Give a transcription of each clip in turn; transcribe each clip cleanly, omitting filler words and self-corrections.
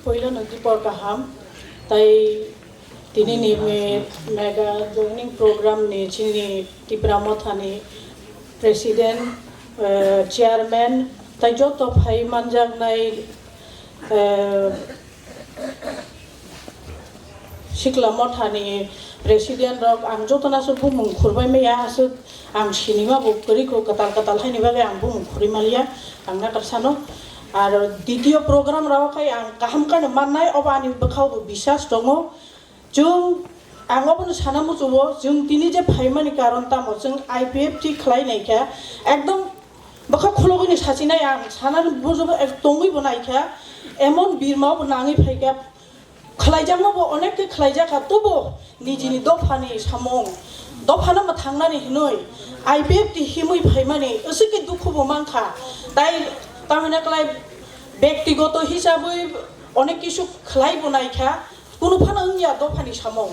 Poila Nagdipor Kaham, Tai Tini Mega Joining Program ni Chini Tibramothani President, Chairman, Tai Joto Pai Manjang Nai Shiklamothani President Rock, ang Jotana Supu Mungkurbai Maya Asut, ang Shinima Bukuriko Katal Hanibaga, ang Bum Kurimalia, ang Nakarsano. আর দ্বিতীয় programme রাওখাই আं কাহামকাन माननाय अबानि बखाव बिसास दङ जों आंबो सानामु जुबो जों दिनै जे फाइमानि कारण तामो जों IPFT खलायनायखा एकदम बखा खलगनि सासिनाय आं सानान बुजुबो एकदमै बनायखा एमन बिरमाव नाङै फायगा खलायजामबो अनेक खलायजाखा तबो निजिनि दफानि सामं दफाना मा थांनानै हिनय आईपीएफटी हिमै फाइमानि एसेके दुखुबो मानखा ताई तामिना कलाई व्यक्तिगत हिसाबै अनेक किसु खलाय बनायखा कुनु फाना उनिया दफानि सामं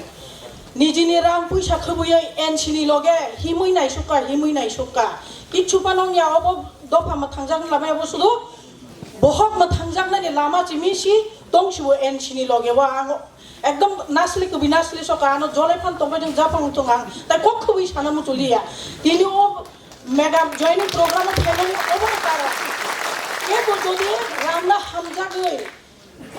निजिनि रां पैसा खबोयै एनसिनि लगे हिमै नायसका किछु पानंया अब दफा मा थांजागोन लामायाबो सुदु बहक मा थांजागनानि लामा जिमिसि दंसिबो एनसिनि लगे वा आं एकदम नासलि कबि नासलि सका आनो जले फान तबेजों जापां तंग आं ता कखबि साना मुचलिया तिनि ओ मेगा जॉइनिंग प्रोग्राम फेमनि ओबो तारा Eko jodi ramna hamjagoi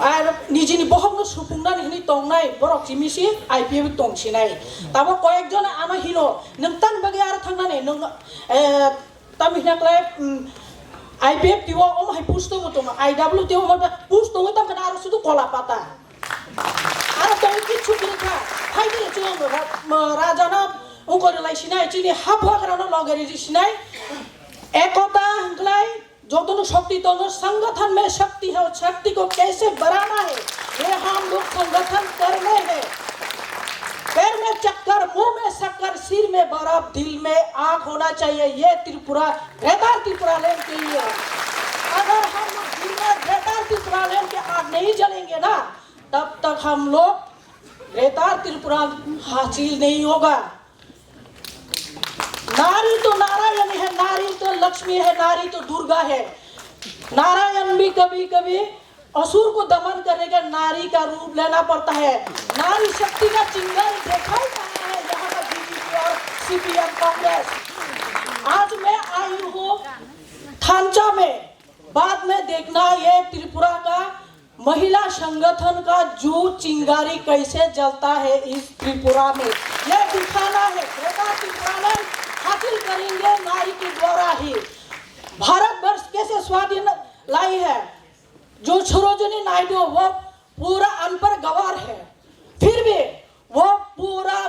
ar nijini bohogno supungnani hini tongnai borok jimisi IPF tongsinai tabo koyekjona ama hino nang tan bagi ar thangnani nang tamihnaklai IPF tiwa om hai pusto motong IW tiwa mata pusto ngota kana ar sudu kola pata ar tong kichu kirka phaide chong rajana ongkorelai sinai chini habwa karana logeri sinai ekota hanglai जो दोनों शक्ति दोनों संगठन में शक्ति है उस शक्ति को कैसे बढ़ाना है ये हम लोग संगठन करने हैं पैर में चक्कर मुंह में शक्कर सिर में बर्फ दिल में आग होना चाहिए ये त्रिपुरा बेदार त्रिपुरा लैंड के लिए अगर हम लोग दिल में बेदार त्रिपुरा लैंड के आग नहीं जलेंगे ना तब तक हम लोग बेदार त्रिपुरा हासिल नहीं होगा नारी तो नारायण है नारी तो लक्ष्मी है नारी तो दुर्गा है नारायण भी कभी कभी असुर को दमन करने का नारी का रूप लेना पड़ता है नारी शक्ति का चिंगारी देखा ही है यहाँ का बीजेपी और सीपीएम कांग्रेस आज मैं आई हूँ थांचा में बाद में देखना ये त्रिपुरा का महिला संगठन का जो चिंगारी कैसे जलता है इस त्रिपुरा में यह दिखाना है त्रिपुरा में हासिल करेंगे नारी के द्वारा ही भारत वर्ष कैसे स्वाधीन लाई है जो सरोजिनी नायडू वो पूरा अनपढ़ गवार है फिर भी वो पूरा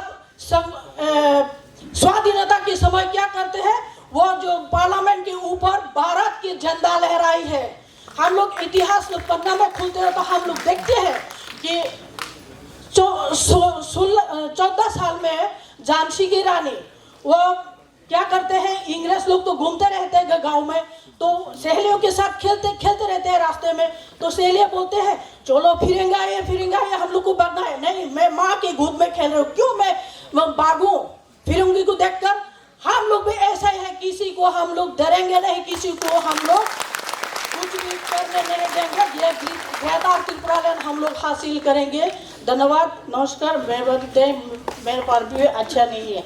स्वाधीनता के समय क्या करते हैं वो जो पार्लियामेंट के ऊपर भारत की झंडा लहराई है हम लोग इतिहास में पन्ना में खुलते हैं तो हम लोग देखते हैं कि 14 साल में झांसी की रानी वो क्या करते हैं इंग्लिश लोग तो घूमते रहते हैं गांव में तो सहेलियों के साथ खेलते रहते हैं रास्ते में तो सहेलियां बोलते हैं चलो फिरेंगा ये हम लोग को भागना है नहीं मैं माँ के गोद में खेल रही हूँ क्यों मैं भागूं फिरंगी को देखकर हम लोग भी ऐसा ही है किसी को हम लोग डरेंगे नहीं किसी को हम लोग कुछ भी करने नहीं देंगे ये बेदार त्रिपुरा लैंड हम लोग हासिल करेंगे धन्यवाद नमस्कार मेरे पास भी अच्छा नहीं है